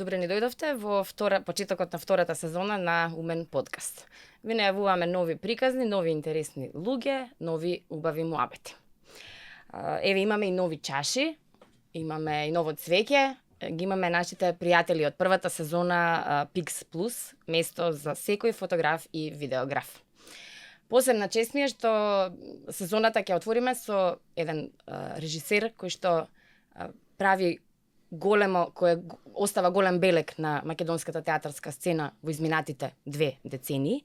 Добре ни дојдовте во почетокот на втората сезона на Умен подкаст. Ви најавуваме нови приказни, нови интересни луѓе, нови убави муабети. Еве имаме и нови чаши, имаме и ново цвеќе, ги имаме нашите пријатели од првата сезона Pix Plus, место за секој фотограф и видеограф. Посебна чест ми е што сезоната ќе отвориме со еден режисер кој што прави големо, кој остава голем белег на македонската театарска сцена во изминатите 2 децении.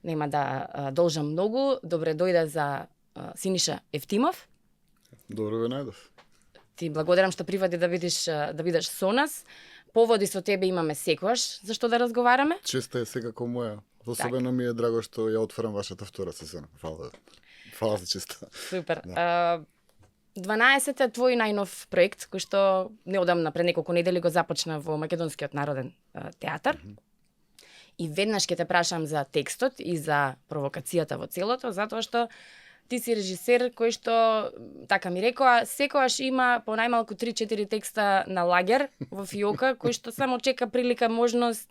Нема да должам многу. Добре дојде за Синиша Евтимов. Добро ве најдов. Ти благодарам што прифати да бидеш со нас. Поводи со тебе имаме секогаш за што да разговараме. Честа е секако моја. Особено ми е драго што ја отварам вашата втора сезона. Фала за честа. Супер. Да. 12 е твој најнов проект, кој што неодамна пред неколку недели го започна во Македонскиот народен театар. И веднаш ќе те прашам за текстот и за провокацијата во целото, затоа што ти си режисер кој што, така ми рекоа, секогаш има по најмалку 3-4 текста на лагер во фиока, кој што само чека прилика, можност,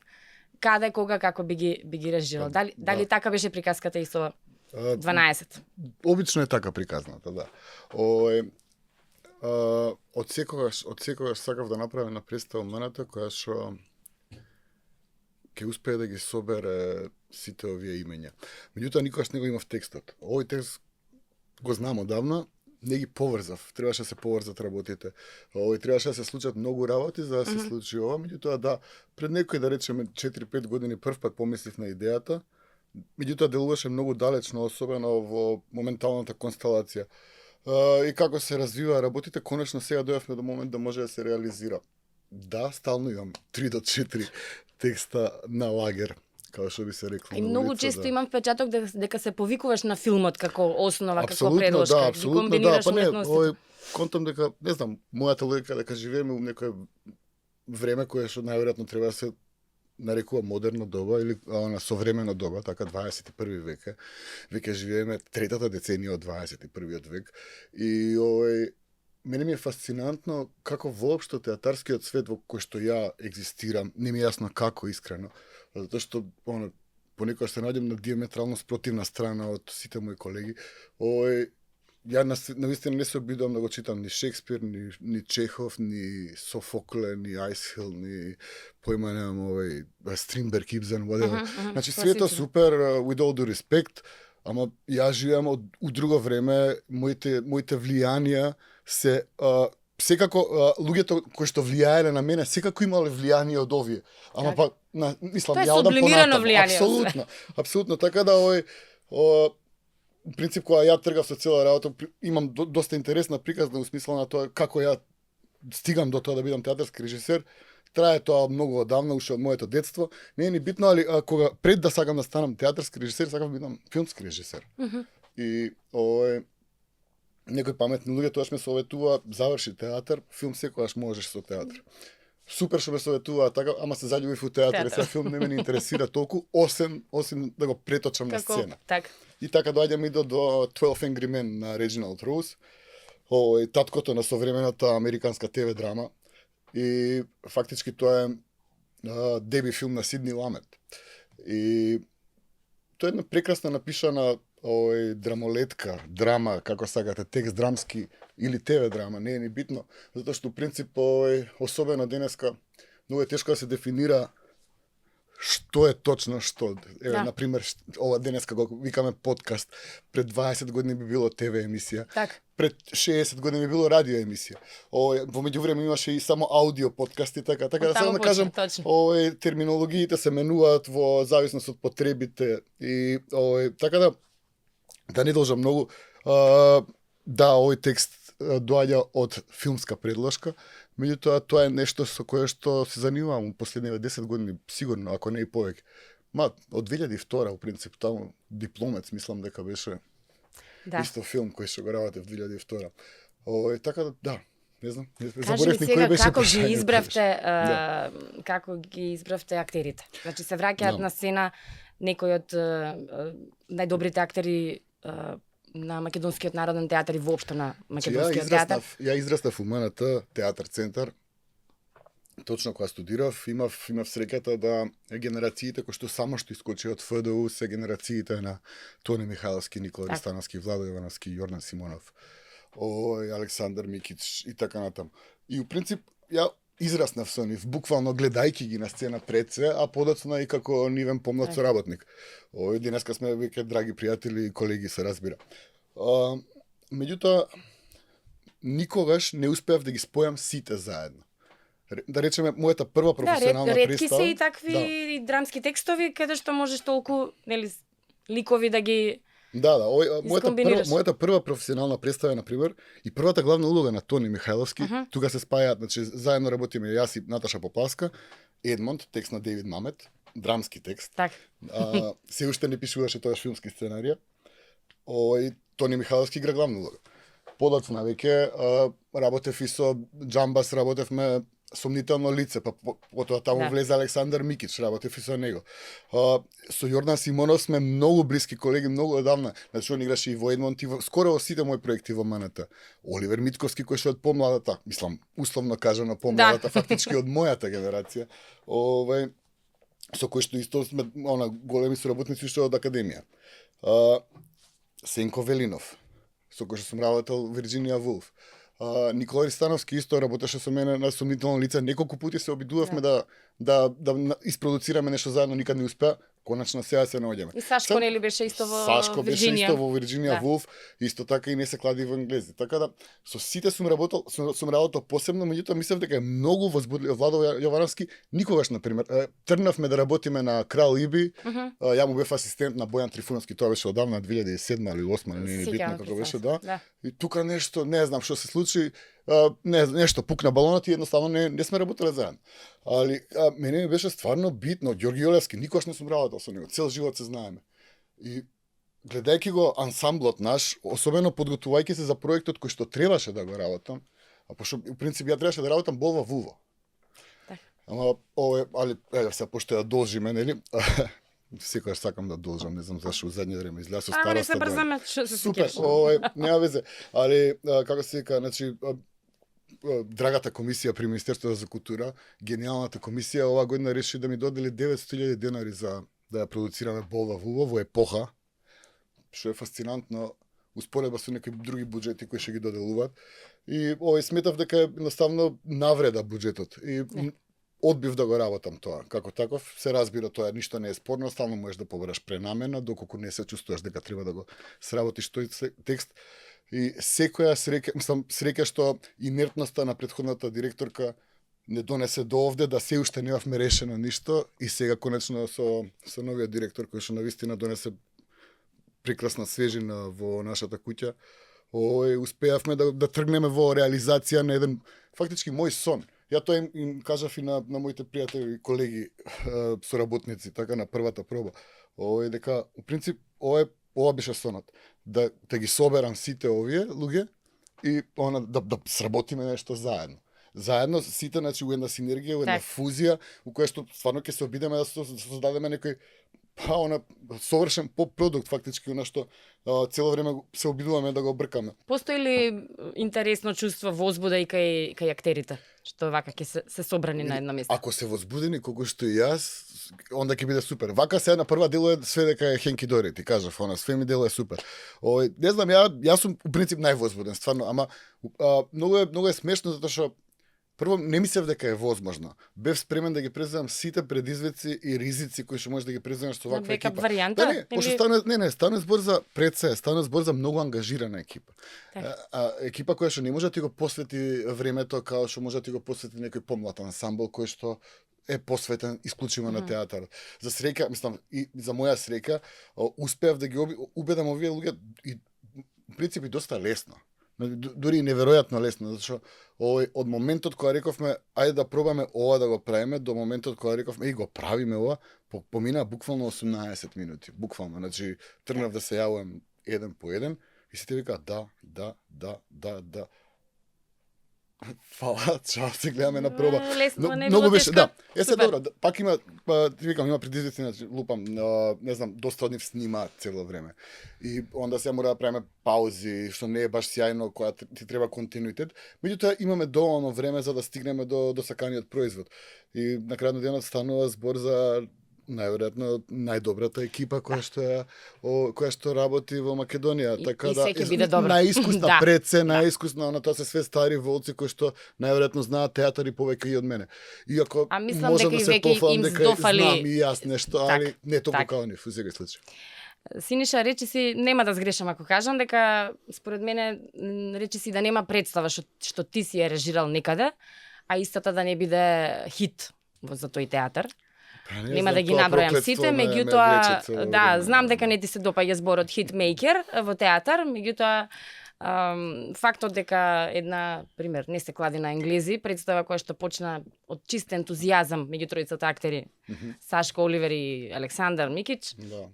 каде, кога, како би ги режирал. Дали така беше приказката и со 12? Обично е така приказната, да. Од секогаш сакав да направам на представа мената која што ќе успее да ги собере сите овие имења. Меѓутоа никогаш не го имав текстот. Овој текст го знам одавна, не ги поврзав. Требаше да се поврзат работите. Требаше да се случат многу работи за да се случи ова. Меѓутоа да, пред некој да речеме 4-5 години првпат помислив на идејата. Меѓутоа делуваше многу далечно, особено во моменталната констелација. И како се развива работите, конечно сега дојавме до момент да може да се реализира. Да, стално имам 3 до 4 текста на лагер, како што би се рекло. И многу често имам впечаток дека се повикуваш на филмот како основа, како предложка. Да, ги комбинираш уметностите. Контам дека, не знам, мојата логика дека живееме во некое време кое што најверојатно треба да се нарекува модерно доба или современо доба, така 21 век е. Веќе живееме третата деценија од 21 век. И мене ми е фасцинантно како воопшто театарскиот свет во кој што ја екзистирам, не ми е јасно како искрено, затоа што понекогаш се наоѓам на диаметрално спротивна страна од сите мои колеги. Ја навистина не се обидувам да го читам ни Шекспир, ни Чехов, ни Софокле, ни Ајсхил, ни појма немам Стринберг, Ибсен, whatever. Значи свето супер, with all due respect, ама ја живеам у друго време, моите влијанија се секако луѓето кои што влијаеле на мене секако имале влијание од овие. Ама па мислам ја одам понатаму. Апсолутно така да принцип кога ја тргав со цела работа, имам доста интересна приказна во смисла на тоа како ја стигам до тоа да бидам театарски режисер. Трае тоа многу одавна, уште од моето детство. Не е ни битно, али кога пред да сакам да станам театарски режисер, сакам да бидам филмски режисер. И некои паметни луѓе тоаш ме советува, заврши театар, филм секогаш можеш со театар. Супер што ме советува така, ама се заљубив у театар, сега филм не ме интересира толку, осем да го преточам на сцена. Так. И така доаѓам и до 12 Angry Men на Реджиналд Роуз, таткото на современата американска ТВ драма. И фактички тоа е деби филм на Сидни Ламет. И тоа е една прекрасна напишана драмолетка, драма, како сакате, текст драмски или ТВ драма, не е ни битно, затоа што принцип особено денеска многу е тешко да се дефинира што е точно што. Еве, на пример, ова денеска го викаме подкаст, пред 20 години би било ТВ емисија. Так. Пред 60 години би било радио емисија. Во меѓувреме имаше и само аудио подкасти, така да само да кажам, терминологиите се менуваат во зависност од потребите и така да не должам многу. Да, овој текст доаѓа од филмска предложка, меѓутоа тоа е нешто со кое што се занимавам во последниве 10 години, сигурно, ако не и повеќе. Од 2002 во принцип, таму Дипломец, мислам дека беше исто филм кој што го работев 2002. Така да, не знам, заборавив кој беше како ги избравте, како ги избравте актерите. Значи се враќаат на сцена некои од најдобрите актери на Македонскиот народен театар и воопшто на Македонскиот театар. Ја израстав у МНТ театар центар точно кога студирав, имав среќата да генерациите кои што само што искочи од ФДУ се генерациите на Тони Михайловски, Никола Ристановски, Владо Јовановски, Јордан Симонов, Александар Микич и така натаму. И у принцип ја израснав со нив, буквално гледајќи ги на сцена пред се, а подоцна и како нивен помлад соработник. Денеска сме веќе драги пријатели и колеги, се разбира. Меѓутоа, никогаш не успеав да ги спојам сите заедно. Да речеме, мојата прва професионална ретки представа... се и такви драмски текстови, каде што можеш толку, нели, ликови да ги мојата прва професионална представа, например, и првата главна улога на Тони Михайловски, тука се спајаат, значи, заедно работиме јас и Наташа Попалска, Едмонд, текст на Дейвид Мамет, драмски текст. Так. Се уште не пишуваше тоа филмски сценарија. Тони Михайловски игра главна улога. Подоцна веќе работев и со Джамбас, работевме Сомнително лице, па потоа таму влезе Александар Микич, работев и со него. Со Јордан Симонов сме многу блиски колеги, многу одавна. Значи, он играше и во Едмонт, и скоро во сите мои проекти во МНТ. Оливер Митковски, кој што од помладата, мислам, условно кажано помладата, фактички од мојата генерација, со кој што исто сме големи соработници што од академија. Сенко Велинов, со кој што сум работел Вирџинија Вулф. Никола Ристановски исто работеше со мене на Сомнително лице. Неколку пати се обидувавме да испродуцираме нешто заедно, никад не успеа. Конечно сега се наоѓаме. И Сашко нели беше исто во Вирџинија. Сашко беше исто во Вирџинија Вулф, исто така и не се клади во англези. Така да со сите сум работел посебно, меѓутоа мислев дека е многу возбудлив. Владо Јовановски никогаш, например, тргнавме да работиме на Крал Иби. Ја му бев асистент на Бојан Трифуновски, тоа беше одавна 2007 или 2008, не е битно како беше, да. И тука нешто, не знам што се случи, нешто пукна балонот и едноставно не сме работеле заедно. Али мене ми беше стварно битно. Ѓорги Јолевски, никогаш не сум работел со него, цел живот се знаеме. И гледајќи го ансамблот наш, особено подготвувајќи се за проектот кој што требаше да го работам, а пошто у принцип ја требаше да работам бол во Вулво. Ама се пошто ја должиме, нели? Секогаш сакам да должам, не знам зашто во задње време излеа со староста. Не се брзаме, што се супер, нема везе. Али како се вика, значи драгата комисија при Министерството за култура, гениалната комисија оваа година реши да ми додели 900.000 денари за да ја продуцираме Бол во Вулво во епоха, што е фасцинантно успоредба со некои други буџети кои ќе ги доделуваат. И сметав дека е едноставно навреда буџетот. И одбив да го работам тоа. Како таков, се разбира тоа, ништо не е спорно, стално можеш да побараш пренамена, доколку не се чувствуваш дека треба да го сработиш тој текст. И секоја среќа што инертноста на претходната директорка не донесе до овде, да се уште немавме решено ништо и сега конечно со новиот директор кој што навистина донесе прекрасна свежина во нашата куќа, успеавме да тргнеме во реализација на еден фактички мој сон. Ја тоа им кажав и на моите пријатели и колеги соработници, така на првата проба. Дека, у принцип, ова беше сонот. Да ги соберам сите овие луѓе и да сработиме нешто заедно. Заедно сите, значи, у една синергија, у една фузија, у која што стварно ќе се обидеме да создадеме некој совршен поп-продукт, фактички, она што цело време се обидуваме да го бркаме. Постои ли интересно чувство возбуда и кај актерите, што вака ќе се собрани на едно место? Ако се возбудени колку што и јас, онда ќе биде супер. Вака се на прва дело е све дека е Хенки Дори, ти кажав, све ми дело е супер. Не знам, јас сум у принцип највозбуден, стварно, ама многу е смешно затоа што прво, не мислев дека е возможно. Бев спремен да ги преземам сите предизвици и ризици кои што можеш да ги преземеш со ваква екипа. Варијанта? Стане збор за стане збор за многу ангажирана екипа. Екипа која што не може да ти го посвети времето као што може да ти го посвети некој помлад ансамбл кој што е посветен исклучиво на театар. За среќа, мислам, и за моја среќа, успеав да ги убедам овие луѓе и в принцип доста лесно. Дури и неверојатно лесно, зашто од моментот кога рековме ајде да пробаме ова да го правиме, до моментот кога рековме и го правиме ова, помина буквално 18 минути, буквално, значи тргнав да се јавувам еден по еден и сите викаат да. Фала, чао, се гледаме на проба. Лесно, не Многу било беше, тешко. да. Се Супер. добро, пак има, ти викам, има предизвици, значи, лупам, не знам, доста од нив снимаат цело време. И онда се мора да правиме паузи, што не е баш сјајно, која ти треба континуитет. Меѓутоа имаме доволно време за да стигнеме до саканиот производ. И на крајот на денот станува збор за најверојатно најдобрата екипа која што работи во Македонија, така и да се ќе биде добро. најискусна Да. пред се, најискусна, на тоа се све стари волци кои што најверојатно знаат театар и повеќе и од мене. Иако А мислам можам дека да и се веќе пофалам им дека здофали- знам и јас нешто, али Так, не толку так. како нив, во секој случај. Синиша, речи си, нема да сгрешам ако кажам дека според мене речи си да нема представа што ти си ја режирал некаде, а истата да не биде хит за тој театар. Па, не Нема знам, да ги тоа набројам проклетство сите, ме меѓутоа, влече цело да, време. знам дека не ти се допаѓа зборот хитмейкер во театар, меѓутоа фактот дека една, пример, не се клади на енглези, представа која што почна од чист ентузијазам меѓу тројцата актери, Сашко, Оливер и Александар Микич, Да.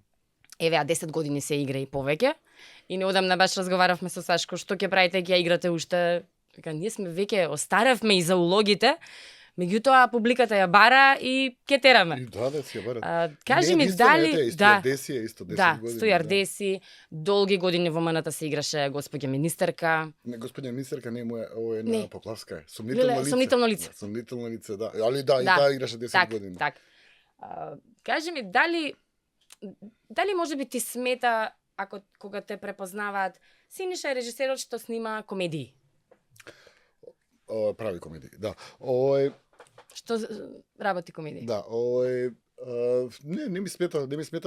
еве, 10 години се игра и повеќе. И неодамна баш разговаравме со Сашко, што ќе правите, ќе ја играте уште. Вика, ние сме веќе остаревме и за улогите, меѓутоа публиката ја бара и ќе тераме. И да, си ја барат. Кажи Не, ми единствено, дали ете, исто да, Деси е исто 10 да, години. Стојар да. Деси, долги години во МНТ се играше госпоѓа министерка. Не, господја министерка не му е, ово е Не. на Поплавска е. Сомнително Леле, лице. сомнително лице. Да, сомнително лице, да. Али да, и Да. таа играше 10 Так, години. так. Кажи ми дали можеби ти смета ако кога те препознаваат Синиша е режисерот што снима комедии. Прави комедии, да. Ој, Што работи комедии. да, ој, не ми смета,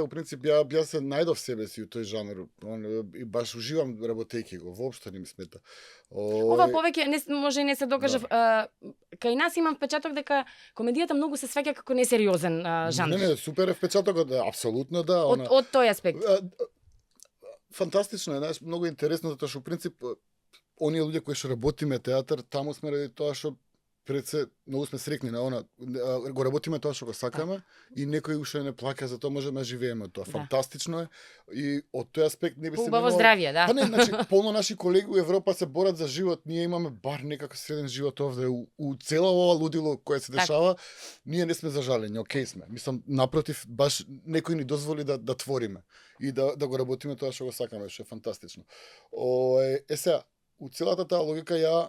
во принцип, ја се најдов себе си у тој жанр, и баш уживам работејќи го, воопшто не ми смета. Ова повеќе може и не се докажа, кај нас имам впечаток дека комедијата многу се сваќа како несериозен жанр. Не, супер е впечатокот, да, апсолутно да. Од тој аспект. Фантастично е, знаеш, многу интересно, затоа што, у принцип, оние луѓе кои што работиме театар, таму сме ради тоа што пред се многу сме срекни на она, го работиме тоа што го сакаме и некој уште не плаќа, затоа можеме да живееме од тоа. Да. Фантастично е и од тој аспект не би се Убаво здравје, да. Па не, значи, полно наши колеги у Европа се борат за живот, ние имаме бар некако среден живот овде, у цело ова лудило кое се дешава, ние не сме зажалени, окей сме. Мислам, напротив, баш некој ни дозволи да твориме и да го работиме тоа што го сакаме, што е фантастично. Сега, у целата таа логика ја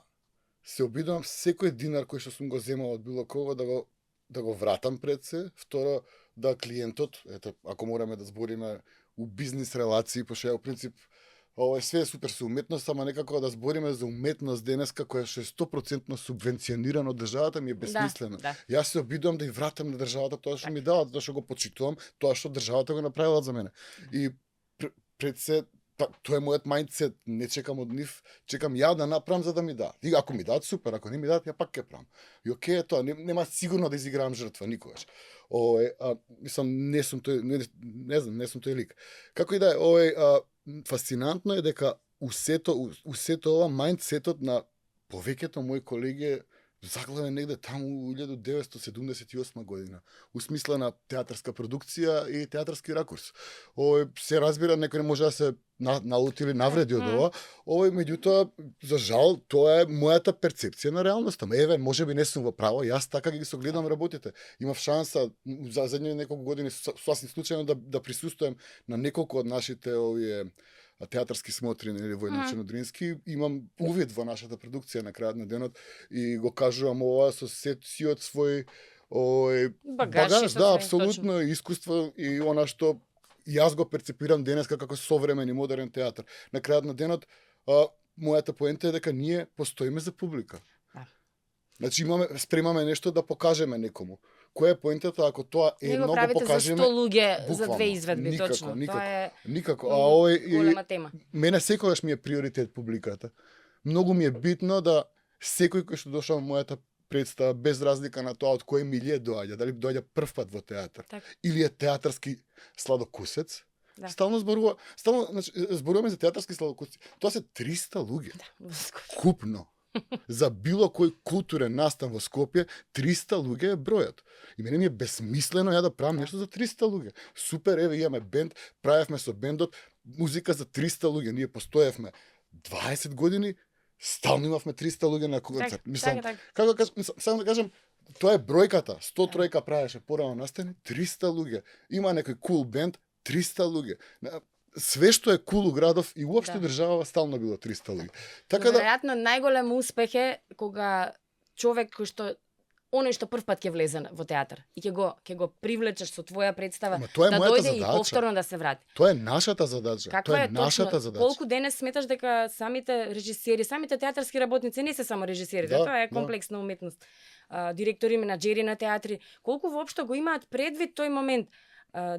се обидувам секој динар кој што сум го земал од било кого да го вратам пред се. Второ, да клиентот, ето, ако мораме да збориме у бизнис релации, пошто ја у принцип све е супер со уметност, ама некако да збориме за уметност денеска која што е 100% субвенционирана од државата ми е бесмислено. Да. Јас се обидувам да ја вратам на државата тоа што ми дава, затоа што го почитувам, тоа што државата го направила за мене. И пред се тоа е мојот мајндсет, не чекам од нив, чекам ја да направам за да ми дадат. И ако ми дадат супер, ако не ми дадат ја пак ќе правам. И окей е тоа, нема сигурно да изигравам жртва никогаш. Мислам не сум тој, не знам, не сум тој лик. Како и да е, фасцинантно е дека усето ова мајндсетот на повеќето мои колеги заглавен негде таму у 1978 година, у смисла на театарска продукција и театарски ракурс. Се разбира, некој може да се налути или навреди од ова, меѓутоа, за жал, тоа е мојата перцепција на реалноста. Еве, можеби не сум во право, јас така ги согледам работите. Имав шанса за задните неколку години сосем случајно да присуствувам на неколку од нашите овие театарски смотри или Војно Чернодрински, имам увид во нашата продукција на крајот на денот и го кажувам ова со сиот свој багаж, да, апсолутно искуство и она што јас го перцепирам денеска како современ и модерен театар. На крајот на денот мојата поента е дека ние постоиме за публика. Значи спремаме нешто да покажеме некому. Која е поентата ако тоа едно го покажеме? За 100 луѓе за две изведби, точно. Тоа е никако. голема тема. Мене секогаш ми е приоритет публиката. Многу ми е битно да секој кој што дошол во мојата представа, без разлика на тоа од кој милие доаѓа, дали доаѓа прв пат во театар, или е театарски сладокусец, стално зборуваме за театарски сладокусци. Тоа се 300 луѓе. Купно. За било кој културен настан во Скопје, 300 луѓе е бројот. И мене ми е бесмислено ја да правам нешто за 300 луѓе. Супер, еве имаме бенд, правевме со бендот музика за 300 луѓе. Ние постоевме 20 години, стално имавме 300 луѓе на концерт. Мислам, така. како кажам, само да кажам, тоа е бројката. 100 тројка правеше порано настани, 300 луѓе. Има некој кул бенд, 300 луѓе. Све што е кул у градов и уопште држава стално било 300 луѓе. Така веројатно најголем успех е кога човек кој што оној што прв пат ќе влезе во театар и ќе го привлечеш со твоја представа да дојде и повторно да се врати. Тоа е нашата задача. Тоа е нашата задача. Колку денес сметаш дека самите режисери, самите театарски работници не се само режисери, тоа е комплексна уметност. Директори, менаџери на театри, колку воопшто го имаат предвид тој момент.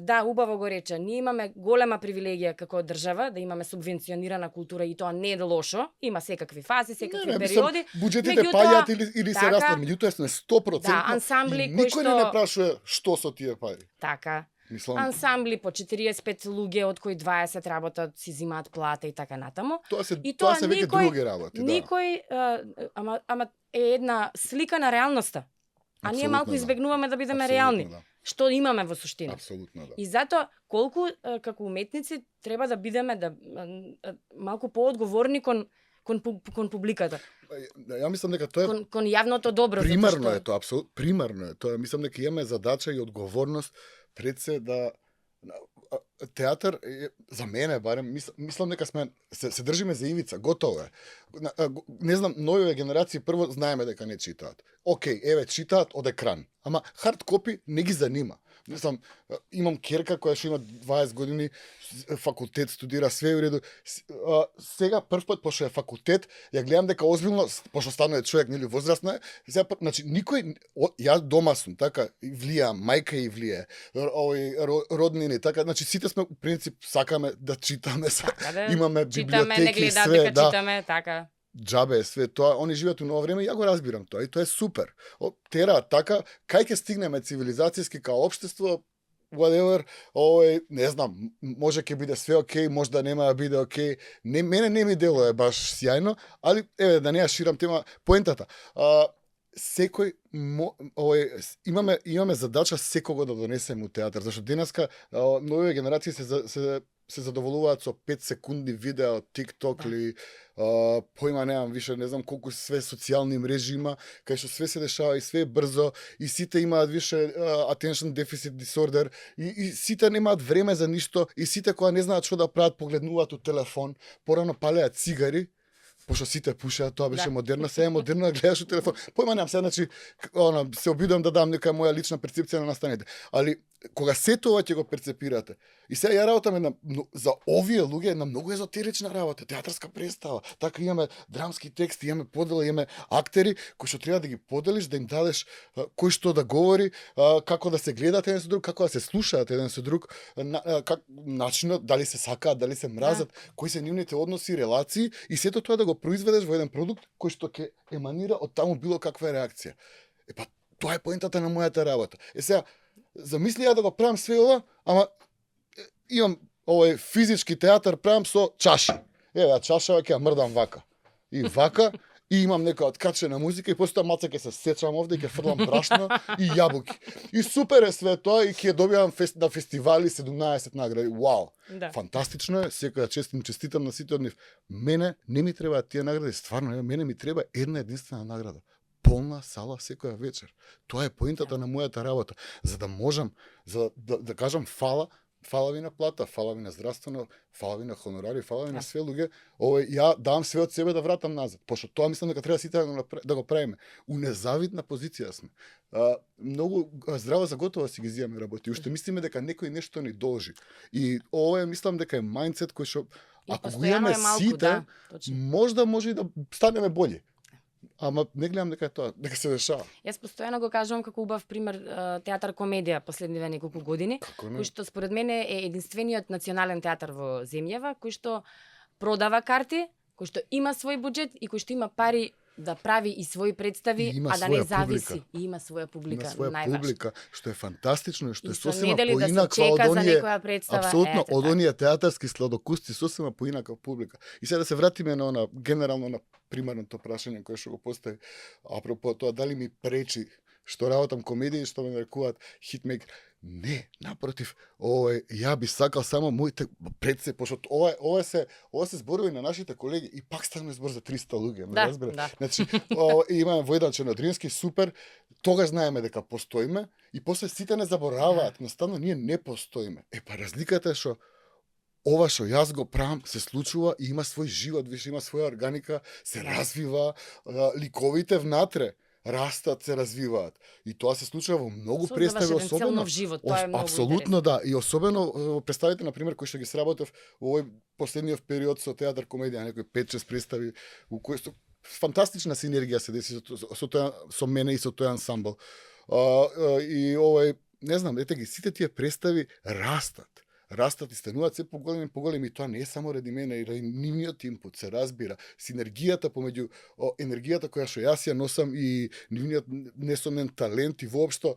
Да, убаво го рече, ние имаме голема привилегија како држава да имаме субвенционирана култура и тоа не е лошо, има секакви фази, секакви периоди. Буџетите паѓаат или се растат, меѓутоа сме 100%. Да, ансамбли кои што никој не прашува што со тие пари. Така. Ансамбли по 45 луѓе од кои 20 работат, си зимаат плата и така натаму. Тоа се веќе други работи, да. Никој ама е една слика на реалноста. А ние малку избегнуваме да бидеме реални. Што имаме во суштина. Апсолутно, да. И затоа колку како уметници треба да бидеме малку поодговорни кон публиката. Ја мислам дека тоа е кон јавното добро. Примерно е тоа, апсолутно примерно е тоа. Мислам дека имаме задача и одговорност пред се да театар за мене барем мислам дека сме се држиме за ивица, готово е. Не знам, новите генерации прво знаеме дека не читаат. Океј, еве читаат од екран, ама хард копи не ги занима. Мислам, имам керка која што има 20 години, факултет студира, све уреду. Сега првпат пошто е факултет, ја гледам дека озбилно, пошто станува човек нели возрастна, сега значи никој ја дома сум, така влијам, мајка и влие, роднини, така, значи сите сме принцип сакаме да читаме, имаме библиотеки, све, да. Читаме, така. Џабе е све тоа, они живеат у ново време и ја го разбирам тоа и тоа е супер. Тера така, кај ќе стигнеме цивилизацијски као општество, whatever, не знам, може ќе биде све окей, може да нема да биде окей. Мене не ми делува баш сјајно, али еве да не ја ширам тема, поентата. Секој имаме задача секого да донесеме у театар, зашто денеска новите генерации се задоволуваат со 5 секундни видеа од TikTok или поима немам више, не знам колку све социјални мрежи има, кај што све се дешава и све е брзо и сите имаат више attention deficit disorder и сите немаат време за ништо и сите кои не знаат што да прават погледнуваат у телефон, порано палеат цигари. Пошто сите пушеат, тоа беше модерно, сега е модерно да гледаш у телефон. Појма немам, сега значи се обидувам да дам нека моја лична перцепција на настаните. Али кога се тоа ќе го перцепирате. И сега ја работаме за овие луѓе на многу езотерична работа, театарска представа. Така имаме драмски тексти, имаме подела, имаме актери кои што треба да ги поделиш, да им дадеш кој што да говори, како да се гледат еден со друг, како да се слушаат еден со друг, начинот дали се сакаат, дали се мразат, кои се нивните односи, релации и сето тоа да го произведеш во еден продукт кој што ќе еманира од таму било каква реакција. Тоа е поентата на мојата работа. Сега замисли ја да го правам све ова, ама имам физички театар правам со чаши. Еве, чашава ќе ја мрдам вака. И вака, и имам нека откачена музика и после тоа малце ќе се сечам овде, ќе фрлам брашно и јабуки. И супер е све тоа и ќе добивам на фестивали 17 награди. Вау! Да. Фантастично е, секоја честитам на сите од нив. Мене не ми требаат тие награди, стварно, мене ми треба една единствена награда. Полна сала секоја вечер. Тоа е поентата на мојата работа. За да можам, да кажам фала ви на плата, фала ви на здравствено, фала ви на хонорари, фала ви на све луѓе. Ја давам све од себе да вратам назад. Пошто тоа мислам дека треба сите да го правиме. У незавидна позиција сме. Многу здраво за готово си ги зимаме работи. Уште мислиме дека некој нешто ни должи. И ова мислам дека е мајндсет кој што ако го имаме сите, можда може и да станеме болji. Ама не гледам дека е тоа, дека се дешава. Јас постојано го кажувам како убав пример театар комедија последниве неколку години, кој што според мене е единствениот национален театар во земјава, кој што продава карти, кој што има свој буџет и кој што има пари да прави и своји представи, а да не зависи. И има своја публика, најважно. Публика, што е фантастично и што е сосема поинака од оние, апсолутно, од оние театарски сладокусти, сосема поинака публика. И сега да се вратиме на генерално на примерното прашање кое што го постави, апропо тоа, дали ми пречи што работам комедии, што ме нарекуваат хитмейкер. Не, напротив, ја би сакал само моите пред се, пошто ова се зборови на нашите колеги и пак станува збор за 300 луѓе, ме разбира. Да. Значи, имаме во еден Чернодрински, супер, тогаш знаеме дека постоиме и после сите не забораваат, наставно ние не постоиме. Па разликата е што ова што јас го правам се случува и има свој живот, више има своја органика, се развива, ликовите внатре растат, се развиваат. И тоа се случува во многу представи, особено живот, тоа е многу апсолутно да, и особено представите на пример кои што ги сработев во овој последниот период со театар комедија, некои 5-6 представи во кои што фантастична синергија се деси со мене и со тој ансамбл. И не знам, ете ги сите тие представи растат и стануваат се поголеми, и тоа не е само ради мене, и ради нивниот инпут, се разбира. Синергијата помеѓу енергијата која што јас ја носам и нивниот несомен талент и воопшто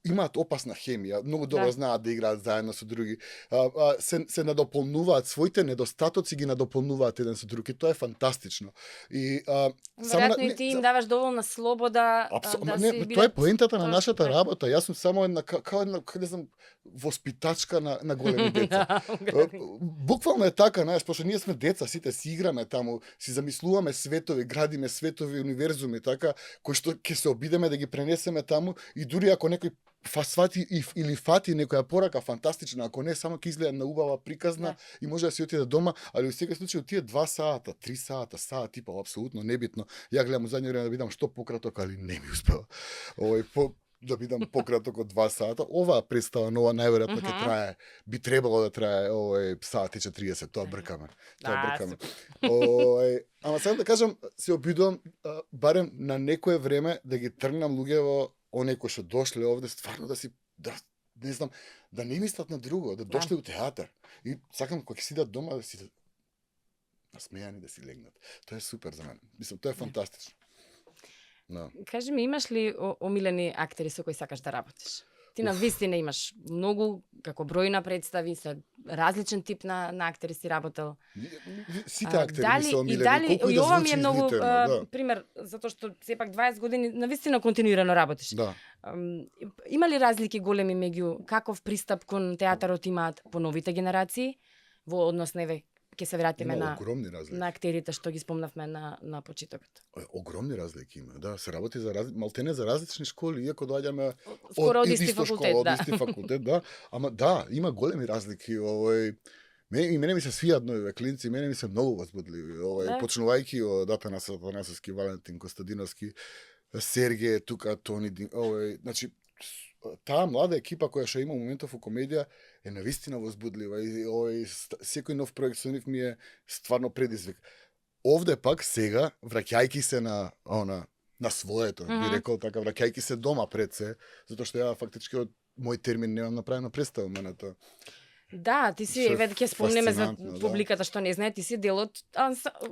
имаат опасна хемија, многу добро знаат да играат заедно со други, се надополнуваат, своите недостатоци ги надополнуваат еден со друг и тоа е фантастично. И веројатно и ти им даваш доволна слобода да се бидат. Тоа е поентата на нашата работа. Јас сум само една не знам, воспитачка на големи деца. Буквално е така, знаеш, пошто ние сме деца, сите си играме таму, си замислуваме светови, градиме светови, универзуми, така, кои што ќе се обидеме да ги пренесеме таму и дури ако некој свати или фати некоја порака фантастична, ако не само ќе изгледа на убава, приказна и може да си отиде дома, али во секој случај тие 2 сата, 3 сата, сат типа апсолутно небитно. Ја гледам во задње време да бидам што пократок, али не ми успева. Да бидам пократок од 2 сата. Оваа представа нова најверојатно ќе трае, би требало да трае сат и 40, тоа бркаме. Ама сега да кажам, се обидувам барем на некое време да ги тргнам луѓе оние кои што дошле овде, стварно не знам, да не мислат на друго, да дошле у театар. И сакам кога ќе сидат дома да си насмејани да си легнат. Тоа е супер за мене. Мислам, тоа е фантастично. Кажи ми, имаш ли омилени актери со кои сакаш да работиш? Ти на вистина имаш многу, како број на представи, со различен тип на актери си работел. Сите актери се омилени, колку и да ова звучи ми е многу излително, пример, затоа што сепак 20 години на вистина континуирано работиш. Да. Има ли разлики големи меѓу каков пристап кон театарот имаат по новите генерации во однос на ќе се вратиме на актерите што ги спомнавме на почетокот. Огромни разлики има, да, се работи малтене за различни школи, иако доаѓаме од исти факултет, да. Ама да, има големи разлики, мене ми се свијат нови клинци, мене ми се многу возбудливи, почнувајќи од Атанасовски, Валентин Костадиновски, Сергеј тука, Тони, значи таа млада екипа која што има моментов во комедија е навистина возбудлива и секој нов проект со нив ми е стварно предизвик. Овде пак сега, враќајќи се на своето, би рекол така, враќајќи се дома пред се, затоа што ја фактички од мој термин немам направена представа мената. Да, ти си, ќе спомнеме за публиката што не знае, ти си дел од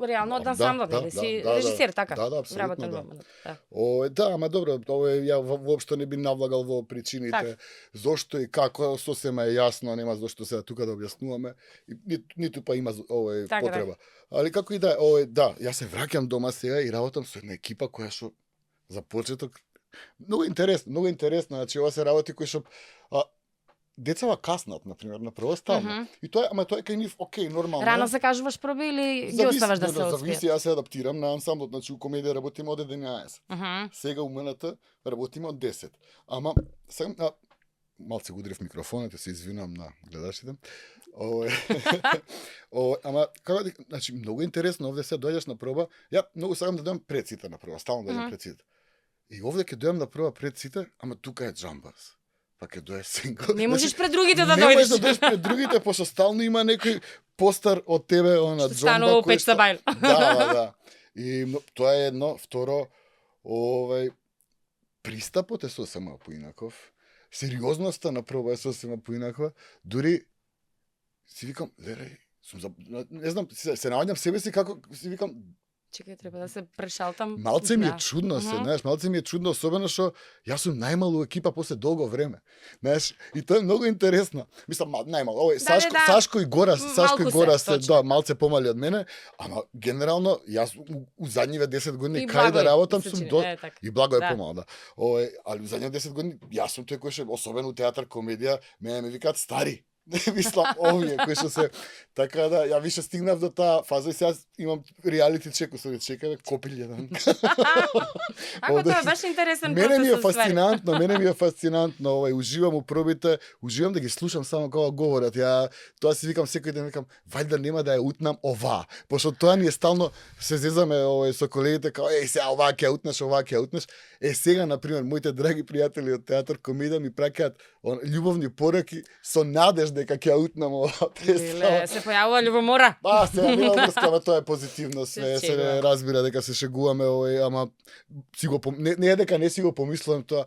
реално од ансамблот, нели си режисер, така? Да, апсолутно, да. Да, ама добро, ја воопшто не би навлагал во причините, зошто и како, сосема е јасно, нема зошто сега тука да објаснуваме, ниту па има потреба. Али како и да, да, јас се враќам дома сега и работам со една екипа која што за почеток многу интересно, значи ова се работи кои што децава каснат, например, на прво ставно. И тоа е кај нив окей, нормално. Рано закажуваш проби или ги оставаш да се одспијат? Зависи, јас се адаптирам на ансамблот, значи у комедија работиме од 11. Сега у МНТ работиме од 10. Ама сега малце го удрив микрофонот, се извинувам на гледачите. Ама како значи многу интересно, овде се доаѓаш на проба. Ја многу сакам да дојдам пред сите на проба, стално доаѓам пред сите. И овде ќе дојдам на проба пред сите, ама тука е джамбас. Па ќе дое сингл. Не можеш пред другите да дојдеш. Не можеш да дојдеш пред другите, пошто стално има некој постар од тебе, што станува пет сабајл. Да. И тоа е едно, второ, пристапот е сосема поинаков. Сериозноста на проба е сосема поинаква. Дури си викам, не знам, се наоѓам себе си како си викам, Чекај, треба да се прешалтам. Малце ми е Да. чудно знаеш, малце ми е чудно, особено што јас сум најмал у екипа после долго време. Знаеш, и тоа е многу интересно. Мислам, најмал, овој Сашко и Гора, Сашко и Гора се да малце помали од мене, ама генерално јас у задниве 10 години кај да работам сум и Благо е помал, да. Овој, али у задниве 10 години јас сум тој кој што особено у театар, комедија, мене ме викаат стари. Мислам, овие кои што се така да ја више стигнав до таа фаза и сега имам реалити чек, усови чекаме копил еден. Ако тоа беше интересен процес. Мене ми е фасцинантно, овој уживам у пробите, уживам да ги слушам само кога говорат. Ја тоа си викам секој ден, викам вајда нема да ја утнам ова, пошто тоа ни е стално се зезаме овој со колегите као сега ова ќе ја утнеш. Сега на пример моите драги пријатели од театар комедија ми праќаат љубовни пораки со надежда дека ќе утнам ова представа. Се појавува љубомора. Сега нема врска, ама тоа е позитивно све, се разбира дека се шегуваме овој, ама си го не е дека не си го помислувам тоа.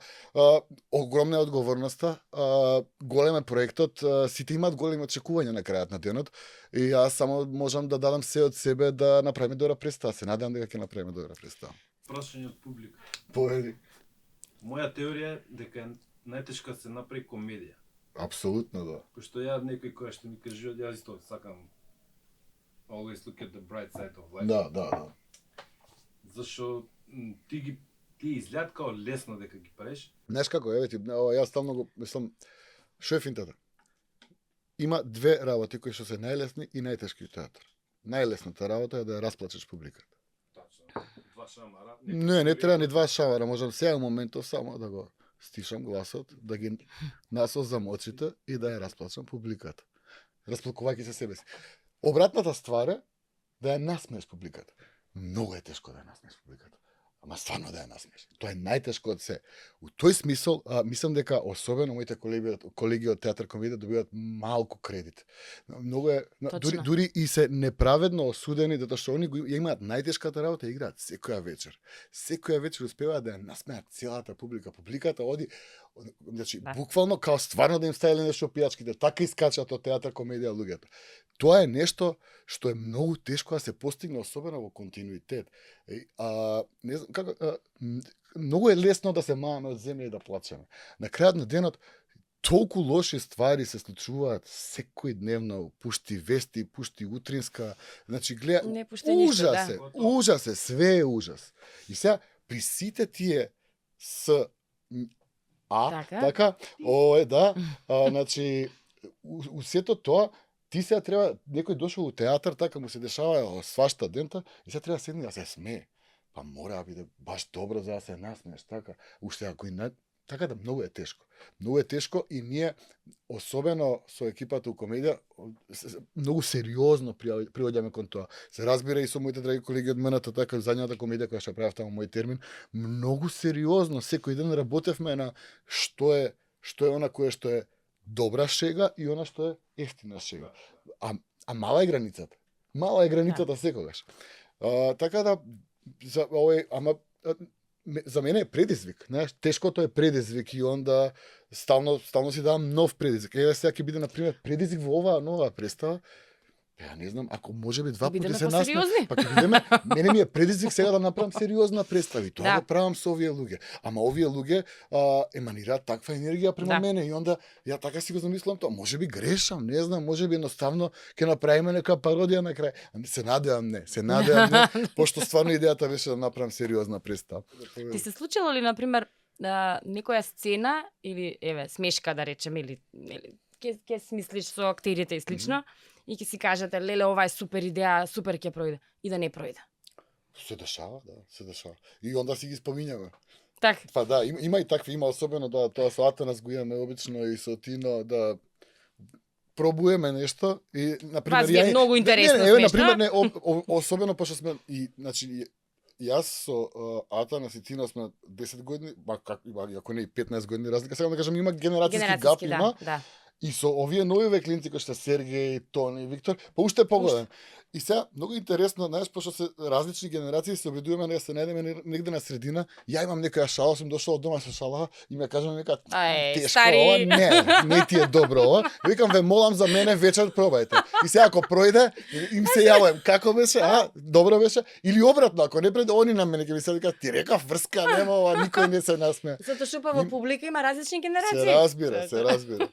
Огромна е одговорноста, голем е проектот, сите имаат големи очекувања на крајот на денот и јас само можам да дадам се од себе да направиме добра представа. Се надевам дека ќе направиме добра представа. Прашање од публика. Поведи. Моја теорија е дека најтешко се направи комедија. Апсолутно да. Пошто ја некој кој што ми кажува, јас исто сакам always look at the bright side of life. Да. Зашо ти изгледат као лесно дека ги правиш. Знаеш како, еве ти, јас стално го мислам, што е финтата? Има две работи кои што се најлесни и најтешки у театар. Најлесната работа е да ја расплачеш публиката. Тачно. Два шамара. Не треба ни два шамара, можам сега моментов само да го стишам гласот, да ги насозам очите и да ја расплачам публиката. Расплакувајќи се себе си. Обратната ствар е да ја насмееш публиката. Многу е тешко да ја насмееш публиката. Ама стварно да ја насмееш. Тоа е најтешко од се. У тој смисол, мислам дека особено моите колеги од театар комедија добиваат малку кредит. Многу е дури и се неправедно осудени затоа што они ја имаат најтешката работа и играат секоја вечер. Секоја вечер успеваат да ја насмеат целата публика. Публиката оди, значи буквално као стварно да им ставиле нешто пијачките, така искачат од театар комедија луѓето. Тоа е нешто што е многу тешко да се постигне, особено во континуитет. Не знам како, многу е лесно да се мааме од земја и да плачеме. На крајот на денот толку лоши ствари се случуваат секој дневно, пушти вести, пушти утринска, значи гледа ужас е, све е ужас. И сега при сите тие така, значи у сето тоа ти сега треба, некој дошол у театар, така му се дешава свашта дента, и сега треба да седне да се смее. Па мора да биде баш добро за да се насмееш, така. Уште ако и така да многу е тешко. Многу е тешко и ние, особено со екипата у комедија, многу сериозно приоѓаме кон тоа. Се разбира и со моите драги колеги од мената, така задњата комедија која што правев таму мој термин, многу сериозно секој ден работевме на што е она кое што е добра шега и она што е ефтина шега. А мала е границата. Мала е границата секогаш. Така да за мене е предизвик, знаеш, тешкото е предизвик и онда стално си давам нов предизвик. Еве сега ќе биде на пример предизвик во оваа нова представа. Ја не знам, ако може би два пати се насме, па ќе бидеме, мене ми е предизвик сега да направам сериозна представа. Тоа го правам со овие луѓе. Ама овие луѓе еманираат таква енергија према мене и онда ја така си го замислам тоа. Може би грешам, не знам, може би едноставно ќе направиме нека пародија на крај. Се надевам не, пошто стварно идејата беше да направам сериозна представа. Ти се случило ли на пример некоја сцена или еве смешка да речеме или ќе смислиш со актерите и слично? И ќе си кажете, леле, ова е супер идеја, супер ќе пројде. И да не пројде. Се дешава, да, се дешава. И онда си ги спомињаме. Така. Па да, има и такви, има особено да тоа со Атанас го имаме обично и со Тино да пробуеме нешто и на пример ја многу интересно смешно. На пример особено пошто сме и значи јас со Атанас и Тино сме 10 години, ако не и 15 години разлика, сакам да кажам има генерацијски гап има. Да. И со овие нови клинци кои што Сергеј, Тони, Виктор, па уште поголем. И сега многу интересно, знаеш, пошто се различни генерации, се обидуваме да се најдеме негде на средина. Ја имам некоја шала, сум дошол од дома со шала и ми ја кажам нека тешко стари. ова, не ти е добро ова. Викам ве молам за мене вечер пробајте. И сега ако пројде, им се јавувам како беше, добро беше или обратно, ако не преде они на мене ќе ми се викаат ти рекав врска нема ова, никој не се насмеа. Затоа што па во публика има различни генерации. Се разбира.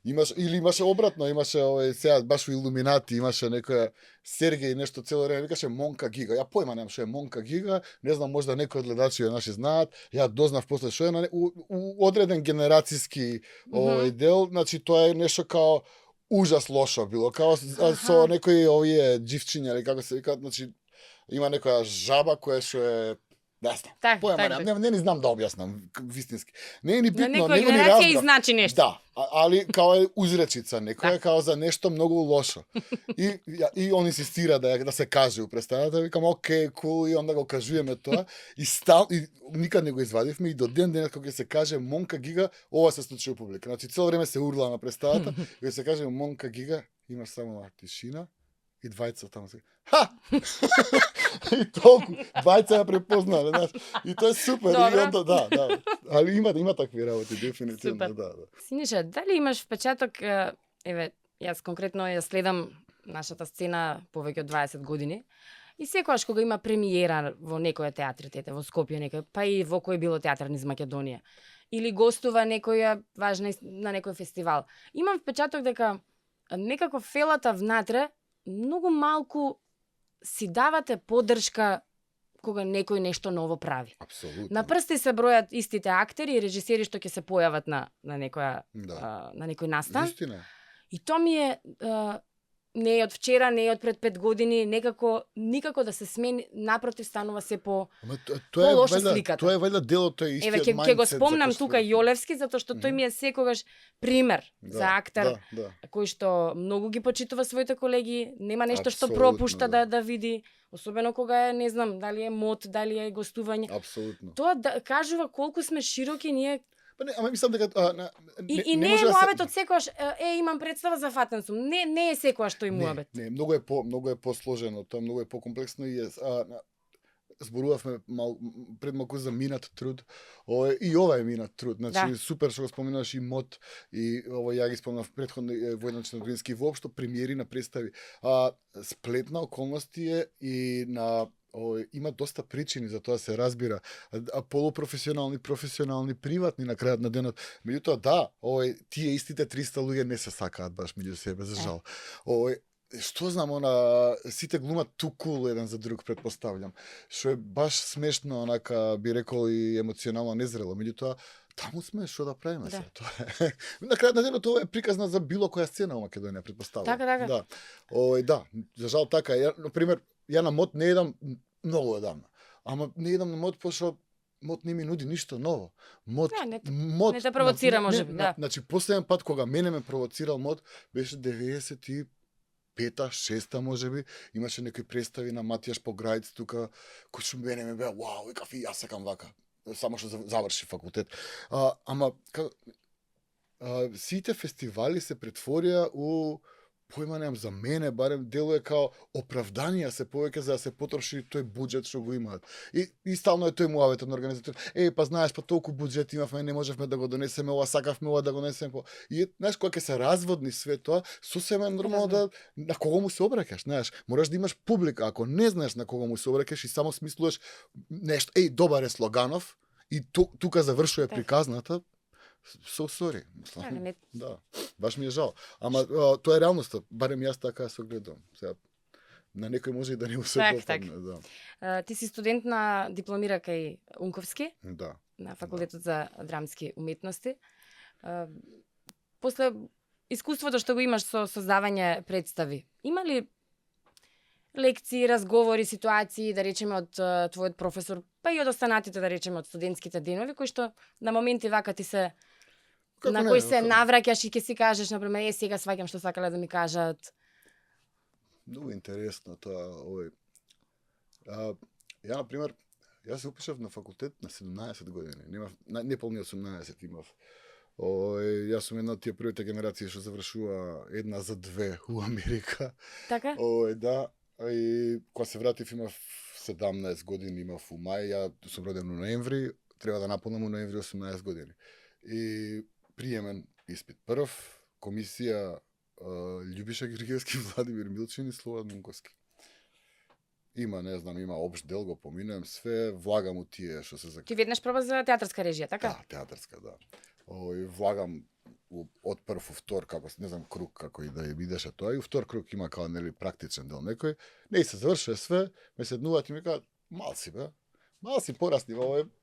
Имаше обратно, имаше сега баш во Илуминати, имаше некоја Сергеј нешто цело време викаше Монка Гига. Ја појма немам што е Монка Гига, не знам можда некои од гледачи наши знаат. Ја дознав после што е у одреден генерацијски дел, значи тоа е нешто као ужас лошо било, као со некои овие џивчиња или како се викаат, значи има некоја жаба која што е не знам. Појма не знам да објаснам вистински. Не е ни битно, некоја генерација и значи нешто. Да, али као е узречица, некоја као за нешто многу лошо. И он инсистира да се каже у представата, викам окей, кул, и онда го кажуваме тоа и никад не го извадивме и до ден денес кога ќе се каже Монка Гига, ова се случи у публика. Значи цело време се урла на представата, кога се каже Монка Гига, имаш само тишина и двајца таму се. Ха! И толку, двајца ја препознале, знаеш. И тоа е супер. Добро. И онда, да. Али има такви работи, дефинитивно, да. Синиша, дали имаш впечаток, еве, јас конкретно ја следам нашата сцена повеќе од 20 години, и секогаш кога има премиера во некоја театри, во Скопје некој, па и во кој било театар низ Македонија, или гостува некоја важна на некој фестивал, имам впечаток дека некако фелата внатре многу малку си давате поддршка кога некој нешто ново прави. Апсолутно. На прсти се бројат истите актери и режисери што ќе се појават на некоја на некој настан. Вистина. И тоа ми е не е од вчера, не е од пред 5 години, никако да се смени, напротив станува се по лоша сликата. Тоа е вајда делот, тоа е истиот mindset. Еве ќе го спомнам тука Јолевски затоа што тој ми е секогаш пример за актер кој што многу ги почитува своите колеги, нема нешто што пропушта да види, особено кога е, не знам, дали е мод, дали е гостување. Апсолутно. Тоа кажува колку сме широки ние. Па не, ама мислам дека И не е муабетот секогаш имам представа за фатен сум. Не е секогаш тој муабет. Не, многу е посложено, тоа многу е покомплексно и зборувавме пред малку за минат труд. И ова е минат труд. Значи супер што го споменуваш и мод и ја ги спомнав претходно во еден Грински воопшто премиери на представи. Сплетна околности е и на има доста причини за тоа се разбира, полупрофесионални, професионални, приватни на крајот на денот. Меѓутоа тие истите 300 луѓе не се сакаат баш меѓу себе, за жал. Што знам, сите глумат too cool еден за друг, предпоставljam. Што е баш смешно, онака би рекол и емоционално незрело. Меѓутоа таму сме, што да правиме се. Тоа е. На крајот на денот ова е приказна за било која сцена во Македонија, предпоставljam. Така. Да, за жал така. На пример, ја на мод не едам многу одамна. Ама не едам на мод пошто мод не ми нуди ништо ново. Мод не те провоцира можеби, да. Значи последен пат кога мене ме провоцирал мод беше 95-та, 6-та можеби, имаше некои представи на Матијаш Пограјц тука, кој што мене ме беа, вау, викав и јас сакам вака. Само што заврши факултет. Ама сите фестивали се претворија у појма немам, за мене барем делува као оправданија се повеќе за да се потроши тој буџет што го имаат. И стално е тој муаветот на организатор. Па знаеш, па толку буџет имавме, не можевме да го донесеме, ова сакавме, ова да го донесеме. И знаеш, кога ќе се разводни све тоа, сосема нормално да на кого му се обраќаш, знаеш. Мораш да имаш публика, ако не знаеш на кого му се обраќаш и само смислуваш нешто, добар е Слоганов и тука завршува приказната. So sorry. Да, баш ми е жал. Ама тоа е реалноста, барем јас така се гледам. Сега на некој може и да не му се допадне, да. Ти си студент на дипломира кај Унковски? Да. На факултетот за драмски уметности. После искуството што го имаш со создавање представи, има ли лекции, разговори, ситуации, да речеме од твојот професор, па и од останатите, да речеме од студентските денови, кои што на моменти вака ти се на кои се навраќаш и ќе си кажеш, например, сега сваќам што сакале да ми кажат. Многу интересно тоа, ја, например, јас се упишав на факултет на 17 години. Немав, неполни 18 имав. Јас сум една од тие првите генерации што завршува 1 за 2 у Америка. Така? Да, и кога се вратив имав 17 години, имав у мај, ја сум роден у ноември, треба да наполнам у ноември 18 години. И приемен испит прв, комисија Љубиша Гергевски, Владимир Милчин и Слован Мунковски. Има, не знам, има општ дел, го поминем све, влагам у тие што се Ти веднаш проба за театарска режија, така? Да, театарска, да. Влагам од прв у втор, како не знам круг како и да ја бидеше тоа, и у втор круг има као нели практичен дел некој. Не се завршува све, ме седнуваат и ми кажат: "Малси бе. Малси порасни,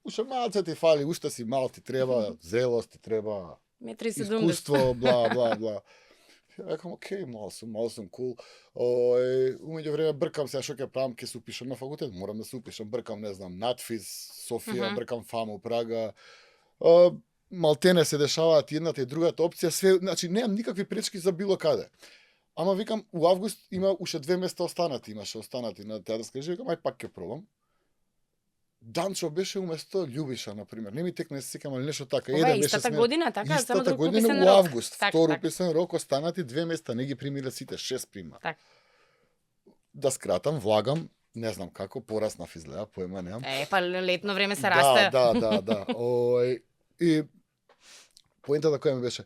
уште малце ти фали, уште си мал, ти треба зрелост, ти треба 1,70 искуство, бла бла бла." Ја рекам: "Океј, мал сум кул." Умеѓу време бркам се што ќе правам, ќе се упишам на факултет, морам да се упишам, бркам, не знам, НАТФИЗ, Софија, бркам ФАМУ, Прага. Малтене се дешаваат и едната и другата опција, све, значи немам никакви пречки за било каде. Ама викам, у август има уште 2 места останати, имаше останати на театарска режија, викам, ај пак ќе пробам. Данчо беше уместо Љубиша, например. Не ми текне, се сеќам, али нешто така. Ова е истата година, така? Само Истата друг година уписен у рок. август, Так, втор так. уписен рок, останати 2 места, не ги примиле сите, 6 прима. Так. Да скратам, влагам, не знам како, пораснав изгледа, поема немам. Па летно време се расте. Да. И поентата која ми беше,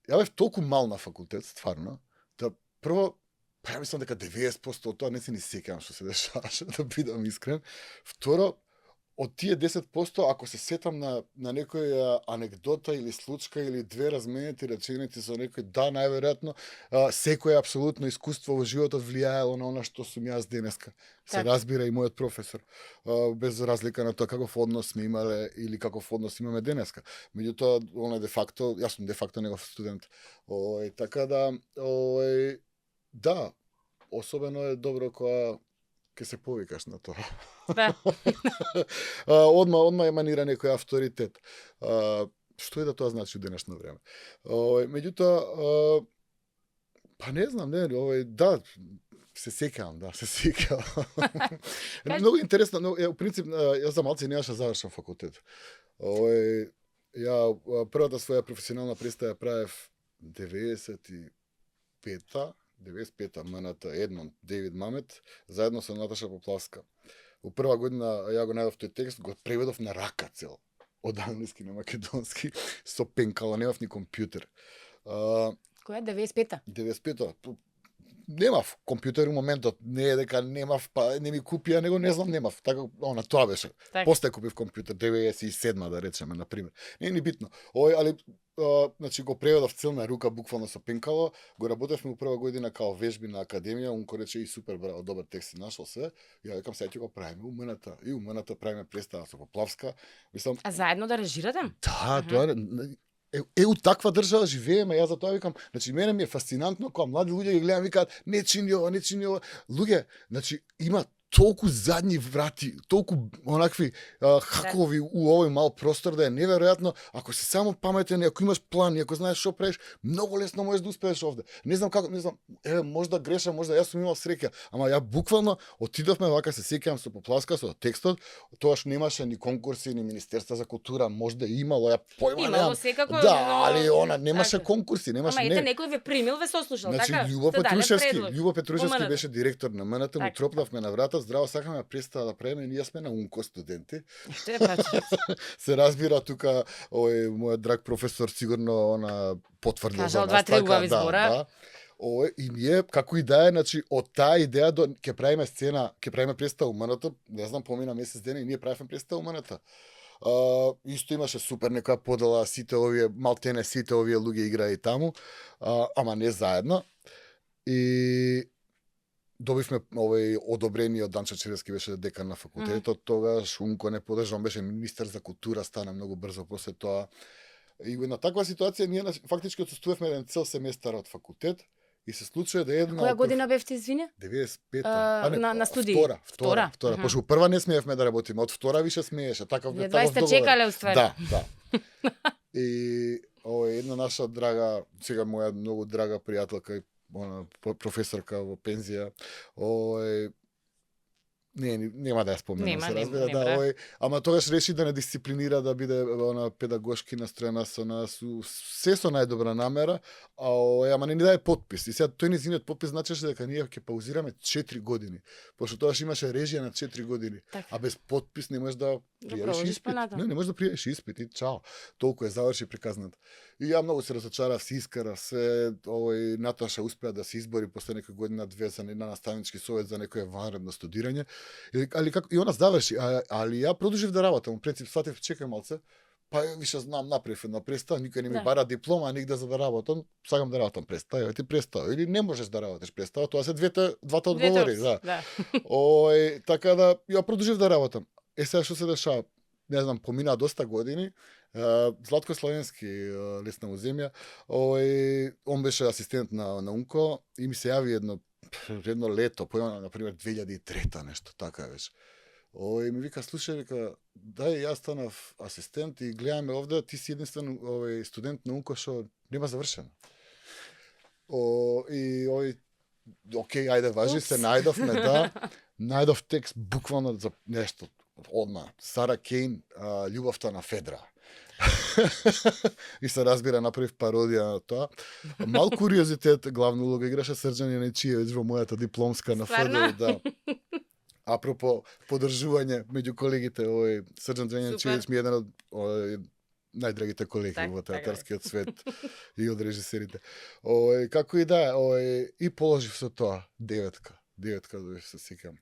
ја бев толку мал на факултет, стварно, да прво, ја мислам дека 90% од тоа не се ни сеќавам што се дешаваше, да бидам искрен. Второ, од тие 10%, ако се сетам на некоја анекдота или случка или 2 разменети реченици со некој, да, најверојатно, секој апсолутно искуство во животот влијаело на она што сум јас денеска. Се разбира и мојот професор, без разлика на тоа каков однос сме имале или каков однос имаме денеска. Меѓутоа, он е де факто, јас сум де факто негов студент. Така да, да, особено е добро кога ќе се повикаш на тоа. Да. Одма еманира некој авторитет. Што и да тоа значи у денешно време. Меѓутоа, па не знам, да, се сеќавам. Многу интересно, но у принцип јас за малце немаше завршен факултет. Ја првата своја професионална представа правев 95-та МНТ Едмонд Девид Мамет, заедно со Наташа Поплавска. У прва година ја го најдов тој текст, го преведов на рака цел, од англиски на македонски, со пенкала, немав ни компјутер. Која 95-та? 95-та. Немав компјутер у моментот, не е дека немав, па не ми купија, него не знам, немав. Така, тоа беше. После купив компјутер 97-ма, да речеме, на пример. Не е ни битно. Али значи го преведов цел на рука, буквално со пенкало, го работевме у прва година као вежби на академија, унко рече и супер браво, добар текст си нашол се. Ја викам сега ќе го правиме у МНТ. И у МНТ правиме представа со Поплавска. Мислам, А заедно да режирате? Да, тоа у таква држава живееме, јас затоа викам, значи мене ми е фасцинантно кога млади луѓе ги гледам викаат не чини ова. Луѓе, значи има толку задни врати, толку онакви хакови у овој мал простор да е неверојатно. Ако си само паметен, ако имаш план и ако знаеш што правиш, многу лесно можеш да успееш овде. Не знам како, можда грешам, можда јас сум имал среќа, ама ја буквално отидовме, вака се сеќавам со Поплавска, со текстот, тоаш немаше ни конкурси, ни Министерство за култура, можда имало, ја појма немам. Секако, да, али она немаше конкурси, немаше. Ама ете некој ве примил, ве сослушал, значи, така? Љубо Петрушевски беше директор на МНТ, му тропнавме на врата, здраво, сакаме представа да правиме, ние сме на унко студенти. Се разбира тука, мојот драг професор сигурно потврдил за нас. Кажал 2-3 убави збора. И ние, како и да е, значи, од таа идеја до ќе правиме сцена, ќе правиме представа у МНТ, не знам, помина месец дена и ние правиме представа у МНТ. Исто имаше супер некоја подела, сите овие, малтене сите овие луѓе играа и таму, ама не заедно. И добивме одобрение од Данчо Черевски, беше декан на факултетот, тогаш Унко не подржа, он беше министер за култура, стана многу брзо после тоа. И на таква ситуација ние фактички отсуствувавме еден цел семестар од факултет и се случува да една... Која година бевте, извиня? 95-та. На студии? Втора. Пошто прва не смеевме да работиме, од втора више смееше. Такав бе 20 чекале, уствари. Да. И една наша драга, сега моја многу драга пријателка, професорка во пензија, Нема да ја споменам, Нема, се нема, разбира, нема, да, да. ама тогаш реши да не дисциплинира, да биде она педагошки настроена со нас, се со најдобра намера, ама не ни даде потпис. И сега тој незиниот потпис значеше дека ние ќе паузираме 4 години, пошто тогаш имаше режија на 4 години, Така. а без потпис не можеш да пријавиш продолжиш испит. понатаму. Не можеш да пријавиш испит и чао. Толку е заврши приказната. И ја многу се разочарав, се искарав, се Наташа успеа да се избори после некоја година две за на наставнички совет за некое ванредно студирање. Али како и она заврши, али ја продолжив да работам. У принцип сватев, чекај малце, па више знам, направив една представа, никој не ми Да. бара диплома, нигде за да работам, сакам да работам представа, ти представа. Или не можеш да работиш представа, тоа се двата одговори, да. Да. Така да ја продолжив да работам. Сега што се дешава? Не знам, помина доста години. Златко Славенски, лесна му земја, он беше асистент на Унко и ми се јави едно лето, појма, например, 2003-та, нешто така беше. И ми вика, слушај, вика, дај, јас станав асистент и гледаме овде, ти си единствен студент на Унко што нема завршено. Океј, ајде, важи, се најдовме, да. Најдов текст буквално за нешто, одма. Сара Кейн, љубовта на Федра. И се разбира, направив пародија на тоа. Мал куриозитет, главна улога играше Срđan Јаничиевиќ во мојата дипломска на Стварно? ФДУ, да. Апропо подржување меѓу колегите, Срđan Јаничиевиќ ми е еден од најдрагите колеги во театарскиот свет и од режисерите. Како и да, и положив со тоа деветка да се сеќам.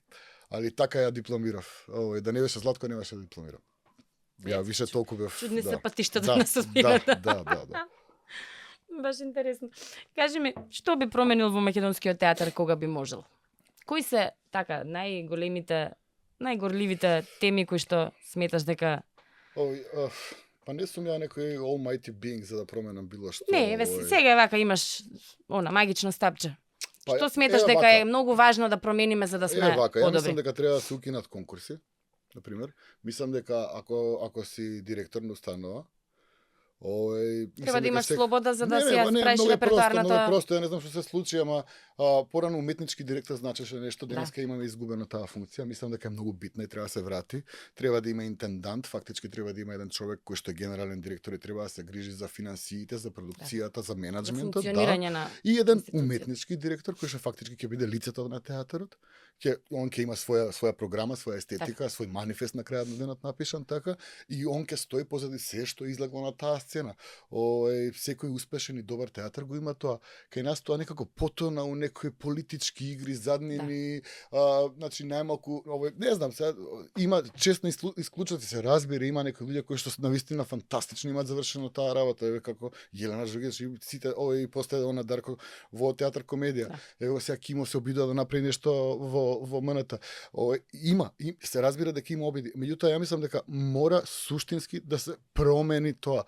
Али така ја дипломирав. Да не беше Златко, не беше да дипломирав. Ја више толку бев. Чудни се патиштата да, на сознавањето. Да. Баш интересно. Кажи ми, што би променил во македонскиот театар кога би можел? Кои се така најгорливите теми кои што сметаш дека Па не сум ја некој almighty being за да променам било што. не, сега вака имаш она магично стапче. Па, Што сметаш дека е многу важно да промениме за да сме ја мислам подобри? дека треба да се укинат конкурси, например. Мислам дека ако си директор на установа, Треба да имаш слобода за да Не, си ја справиш многу е репертоарната. просто, ја не знам што се случи, ама порано уметнички директор значеше нешто, денеска имаме изгубена таа функција, мислам дека е многу битна и треба да се врати. Треба да има интендант, фактички треба да има еден човек кој што е генерален директор и треба да се грижи за финансиите, за продукцијата, за менаџментот, За функционирање на И еден институција. уметнички директор кој што фактички ќе биде лицето на театарот, он ќе има своја програма, своја естетика, свој манифест на крајот на денот напишан така, и он ќе стои позади се што излегува на таа сцена. Секој успешен и добар театар го има тоа. Кај нас тоа некако потона у некои политички игри, заднини, значи најмалку, не знам, сега има честно исклучоци, се разбира, има некои луѓе кои што навистина фантастично имаат завршено таа работа, како Јелена Жугеш и сите, и после она Дарко во театар комедија. Ево сега Кимо се обидува да направи нешто во МНТ. Има, се разбира дека има обиди. Меѓутоа, ја мислам дека мора суштински да се промени тоа.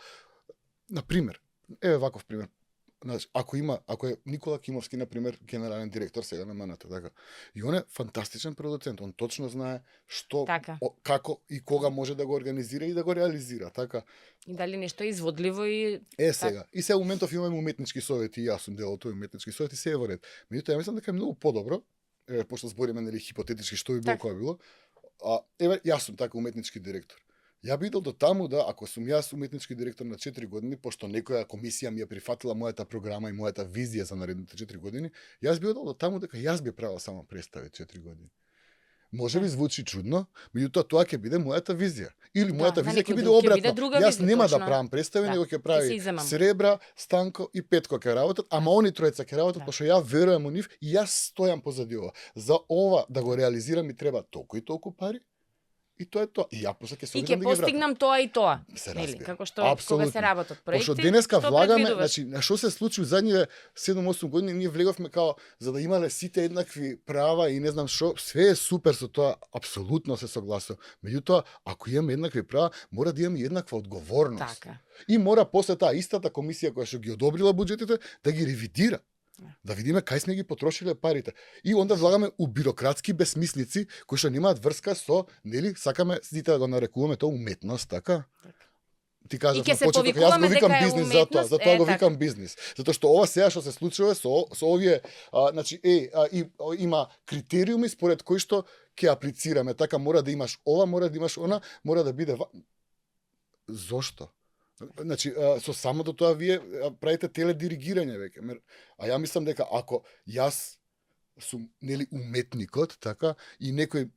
Например, ваков пример. Значи, ако е Никола Кимовски, например, генерален директор сега на МНТ, така. И он е фантастичен продуцент, он точно знае што, Така. како и кога може да го организира и да го реализира, така. И дали нешто е изводливо и Сега. И сега моментов имаме уметнички совети, и јас сум дел од тој уметнички совети, се е во ред. Меѓутоа, ја мислам дека е многу подобро, пошто збориме нели хипотетички што би било, кога било. Јас сум така уметнички директор. Ја би идел до таму да, ако сум јас уметнички директор на 4 години, пошто некоја комисија ми ја прифатила мојата програма и мојата визија за наредните 4 години, јас би идел до таму дека јас би правил само представи 4 години. Може би звучи чудно, меѓутоа тоа ќе биде мојата визија. Или мојата визија ќе биде обратно. Јас нема да правам представи, него ќе прави Сребра, Станко и Петко ќе работат, ама они тројца ќе работат, пошто ја верувам у нив и јас стојам позади ова. За ова да го реализирам ми треба толку и толку пари. И тоа е тоа. И ја после ќе се и ќе постигнам тоа и тоа. Нели, како што кога се работат проекти. Пошто денеска влагаме, значи што се случи во задниве 7-8 години, ние влеговме као за да имале сите еднакви права и не знам што, све е супер со тоа, апсолутно се согласувам. Меѓутоа, ако имаме еднакви права, мора да имаме еднаква одговорност. Така. И мора после таа истата комисија која што ги одобрила буџетите да ги ревидира. Да видиме кај сме ги потрошиле парите. И онда влагаме у бирократски бесмислици кои што немаат врска со, нели, сакаме сите да го нарекуваме тоа уметност, така? Ти кажав на почеток, јас го викам бизнис затоа го викам бизнис. Затоа што ова сега што се случува со овие, значи има критериуми според кои што ќе аплицираме, така мора да имаш ова, мора да имаш она, мора да биде Зошто? Значи, со самото тоа вие правите теледиригирање веќе. А ја мислам дека ако јас сум нели уметникот, така, и некој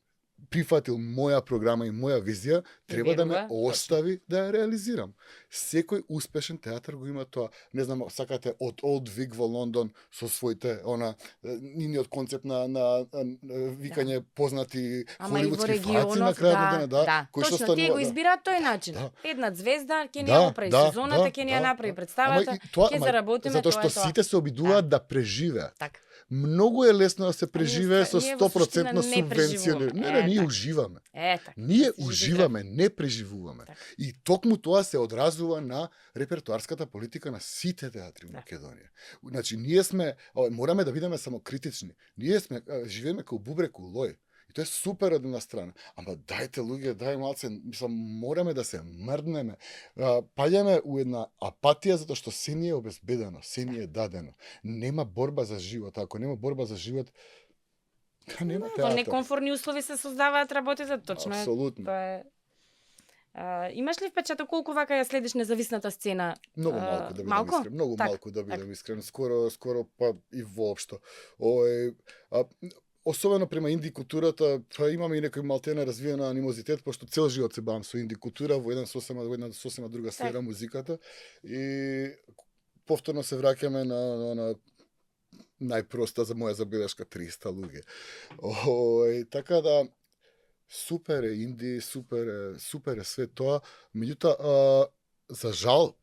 прифатил моја програма и моја визија, треба да ме верува, остави да ја реализирам. Секој успешен театар го има тоа. Не знам, сакате од Олд Вик во Лондон со своите нивниот концепт на викање познати холивудски фаци на крајот на денот, кој што станува. Тие го избираат тој начин. Една звезда ќе ни ја оправи сезоната, ќе ни ја направи представата, ќе заработиме тоа. Затоа што сите се обидуваат да преживеат. Многу е лесно да се преживее со 100% субвенција. Ние уживаме. Ние уживаме, не преживуваме. И токму тоа се одразува на репертуарската политика на сите театри во Македонија. Значи, ние сме, мораме да бидеме самокритични. Ние сме, живееме као бубрек у лој. И тоа е супер од една страна. Ама дајте луѓе, дај малце, мислам, мораме да се мрднеме. Паѓаме у една апатија затоа што се ни е обезбедено, се ни е дадено. Нема борба за живот. Ако нема борба за живот, нема театар. Во некомфортни услови се создаваат работите, точно. Апсолутно. Тоа е. Имаш ли впечаток колку вака ја следиш независната сцена? Многу малку да бидам искрен. Многу малку да бидам искрен. Скоро па и воопшто. Особено према инди културата, па имаме и некој малтена развиена анимозитет, пошто цел живот се бавам со инди култура во една сосема друга сфера, музиката, и повторно се враќаме на најпроста за моја забелешка 300 луѓе. Така да супер е инди, супер е све тоа, меѓутоа за жал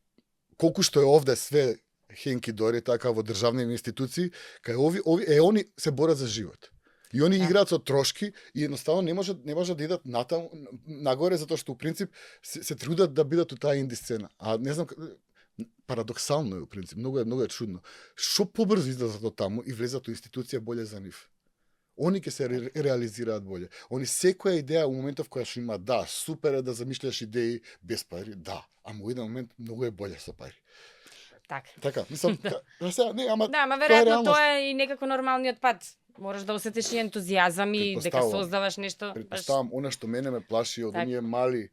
колку што е овде све хенки дори така во државни институции, кај они се борат за живот. И они играат со трошки и едноставно не може да идат нагоре затоа што у принцип се трудат да бидат у таа инди сцена. А не знам, парадоксално е у принцип, многу е чудно. Што побрзо излезат од таму и влезат у институција боле за нив. Они ќе се реализираат боле. Они секоја идеја у моментов која што има, супер е да замишляш идеи без пари, ама у еден момент многу е боле со пари. Така, мислам, ама веројатно тоа е и некако нормалниот пат. Мораш да осетиш и ентузијазам и дека создаваш нешто. Претпоставам, она што мене ме плаши од оние мали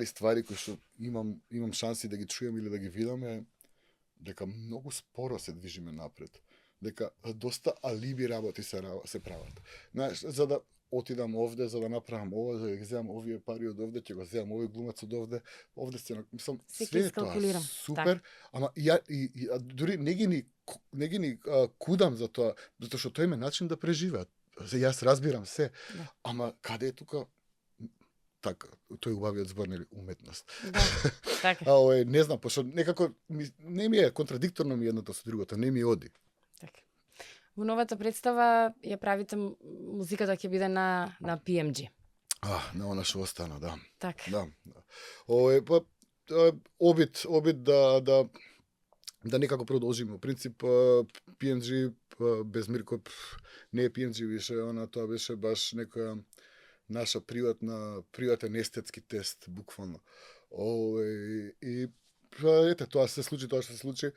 ствари кои што имам шанси да ги чујам или да ги видам, е дека многу споро се движиме напред. Дека доста алиби работи се прават. Знаеш, за да отидам овде, за да направам ова, за да ги земам овие пари од овде, ќе го земам овој глумец од овде се, мислам, све тоа супер, ама дури не ги ни кудам за тоа, затоа што тој има начин да преживеат. Јас разбирам се, ама каде е тука така, тој убавиот збор, нели, уметност. Така. Не знам, пошто некако не ми е контрадикторно ми едното со другото, не ми оди. Така. Во новата представа ја правите музиката ќе биде на PMG. На она што остана, да. Така. Да. Обид да некако продолжиме. Во принцип, PMG без Мирко не е PMG више, тоа беше баш некоја наша приватен естетски тест, буквално. И ете, тоа се случи, тоа што се случи.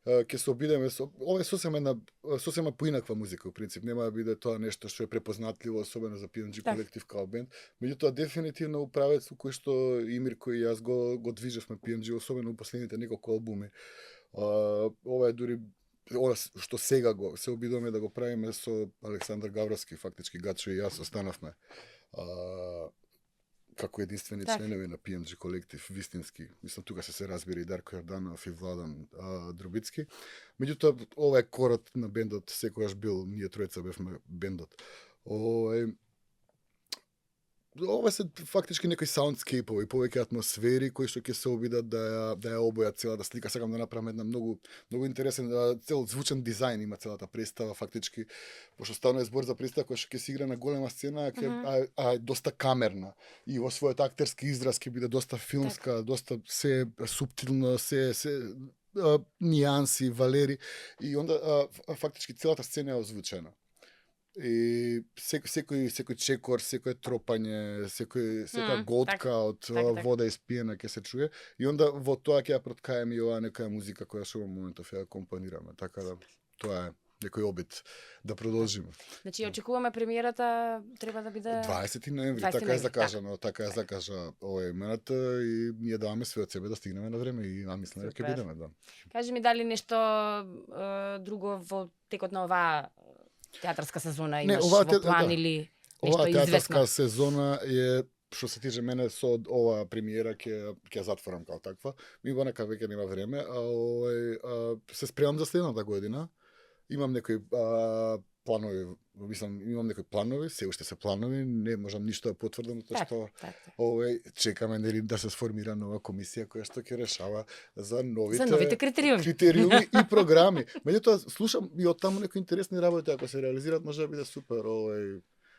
Ќе се обидеме ова е сосема поинаква музика, во принцип, нема да биде тоа нешто што е препознатливо, особено за PMG колектив као бенд. Меѓутоа дефинитивно у правец кој што и Мирко и јас го движевме PMG, особено у последните неколку албуми. Ова е дури што сега се обидуваме да го правиме со Александар Гавровски, фактички Гачо и јас останавме како единствени членови на PMG колектив, вистински. Мислам, тука се разбира и Дарко Јорданов и Владан Друбицки. Меѓутоа, ова е корот на бендот, секојаш бил, ние тројца бевме бендот. Ова се фактички некои саундскейпови, повеќе атмосфери кои што ќе се обидат да ја обојат целата слика. Сакам да направам една многу интересен цел звучен дизајн има целата представа, фактички, пошто станува збор за представа која што ќе се игра на голема сцена, а е доста камерна и во својот актерски израз ќе биде доста филмска, доста се суптилно, се нијанси, валери, и онда фактички целата сцена е озвучена. И секој чекор, секој тропање, секоја готка од вода испиена ќе се чуе, и онда во тоа ќе ја проткаеме и оваа некоја музика која што во моментов ја компонираме. Така да, тоа е некој обид да продолжиме. Значи очекуваме премиерата треба да биде 20 ноември, 20 така е ноември, закажано, така е закажа имената и ние даваме све од себе да стигнеме на време и мислам дека ќе Супер. бидеме, да. Кажи ми дали нешто друго во текот на оваа театарска сезона имаш оваа во план да. или нешто Оваа театарска известно? сезона е што се тиče мене со оваа премиера ќе затворам како таква. Ми вонека веќе нема време, се спремам за следната година. Имам некои планови, мислам, имам некои планови, се уште се планови, не можам ништо да потврдам, тоа што чекаме нели да се сформира нова комисија која што ќе решава за новите критериуми и програми. Меѓутоа слушам и од таму некои интересни работи, ако се реализираат може да биде супер,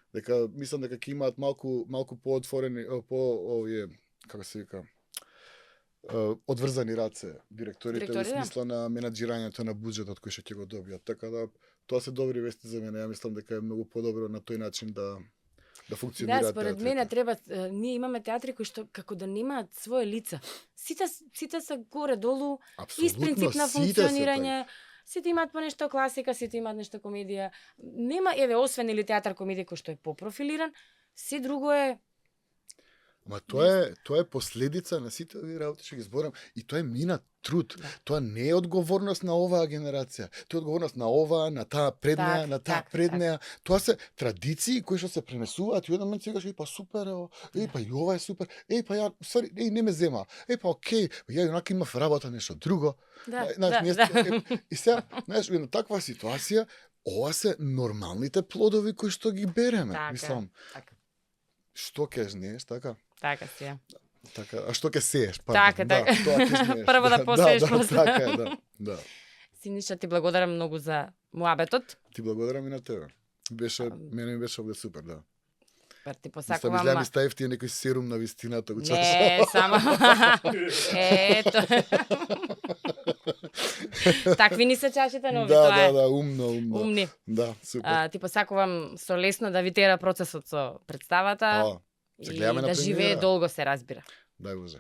дека мислам дека ќе имаат малку поотворени овие како се вика одврзани раце директорите во смисла на менаџирањето на буџетот кој што ќе го добијат. Така да тоа се добри вести за мене. Ја мислам дека е многу подобро на тој начин да функционираат. Да, според мене треба ние имаме театри кои што како да немаат свое лица. Сите се горе долу ист принцип на функционирање. Сите имаат по нешто класика, сите имаат нешто комедија. Нема освен или театар комедија кој што е попрофилиран, се друго е. Ма тоа е последица на сите овие работи што ги зборам и тоа е минат труд. Да. Тоа не е одговорност на оваа генерација. Тоа е одговорност на оваа, на таа преднеја, на таа преднеја. Тоа се традиции кои што се пренесуваат и еден момент сега па супер, па и ова е супер. Па ја, не ме зема. Па окей, ја онака имав работа нешто друго. И сега, знаеш, на таква ситуација, ова се нормалните плодови кои што ги береме, мислам. Што ќе жнеш, така? Така си. Така, а што ќе сееш? Така. Тоа ќе жнеш. Прво да посееш после. Така, да. Синиша, ти благодарам многу за муабетот. Ти благодарам и на тебе. Мене ми беше овде супер, да. Ти посакувам. Мислам, ставив ти некој серум на вистината го чаш. Не, само. Ето. Такви ни се чашите нови, тоа е. Да, умни. Да, супер. Ти посакувам со лесно да ви тера процесот со представата и да живее долго, се разбира. Дај Боже.